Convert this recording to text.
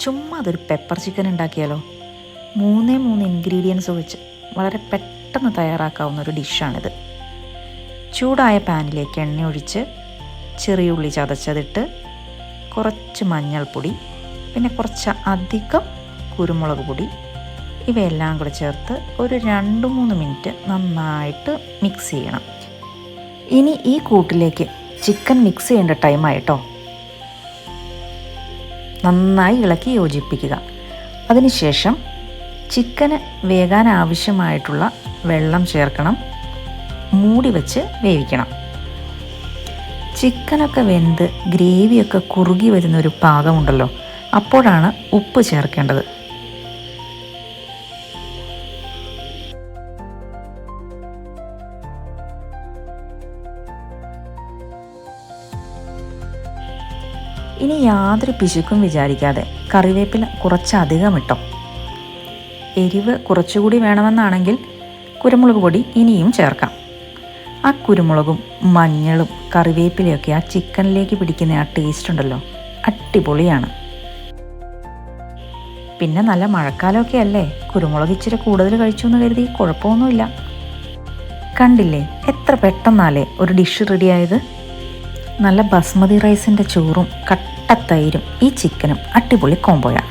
ചുമ്മാ അതൊരു pepper chicken ഉണ്ടാക്കിയാലോ? 3 ഇൻഗ്രീഡിയൻസ് വെച്ച് വളരെ പെട്ടെന്ന് തയ്യാറാക്കാവുന്ന ഒരു ഡിഷാണിത്. ചൂടായ പാനിലേക്ക് എണ്ണ ഒഴിച്ച് ചെറിയ ഉള്ളി ചതച്ചതിട്ട് കുറച്ച് മഞ്ഞൾപ്പൊടി, പിന്നെ കുറച്ച് അധികം കുരുമുളക് പൊടി, ഇവയെല്ലാം കൂടെ ചേർത്ത് ഒരു 2-3 മിനിറ്റ് നന്നായിട്ട് മിക്സ് ചെയ്യണം. ഇനി ഈ കൂട്ടിലേക്ക് ചിക്കൻ മിക്സ് ചെയ്യേണ്ട ടൈമായിട്ടോ. നന്നായി ഇളക്കി യോജിപ്പിക്കുക. അതിനുശേഷം ചിക്കന് വേകാൻ ആവശ്യമായിട്ടുള്ള വെള്ളം ചേർക്കണം. മൂടി വെച്ച് വേവിക്കണം. ചിക്കനൊക്കെ വെന്ത് ഗ്രേവിയൊക്കെ കുറുകി വരുന്നൊരു പാകമുണ്ടല്ലോ, അപ്പോഴാണ് ഉപ്പ് ചേർക്കേണ്ടത്. ഇനി യാതൊരു പിശുക്കും വിചാരിക്കാതെ കറിവേപ്പില കുറച്ചധികം ഇട്ടോ. എരിവ് കുറച്ചുകൂടി വേണമെന്നാണെങ്കിൽ കുരുമുളക് പൊടി ഇനിയും ചേർക്കാം. ആ കുരുമുളകും മഞ്ഞളും കറിവേപ്പിലയൊക്കെ ആ ചിക്കനിലേക്ക് പിടിക്കുന്ന ആ ടേസ്റ്റ് ഉണ്ടല്ലോ, അടിപൊളിയാണ്. പിന്നെ നല്ല മഴക്കാലമൊക്കെ അല്ലേ, കുരുമുളക് ഇച്ചിരി കൂടുതൽ കഴിച്ചു എന്ന് കരുതി കുഴപ്പമൊന്നുമില്ല. കണ്ടില്ലേ എത്ര പെട്ടെന്നാലേ ഒരു ഡിഷ് റെഡിയായത്. നല്ല ബസ്മതി റൈസിൻ്റെ ചോറും കട്ട തൈരും ഈ ചിക്കനും അടിപൊളി കോംബോയാണ്.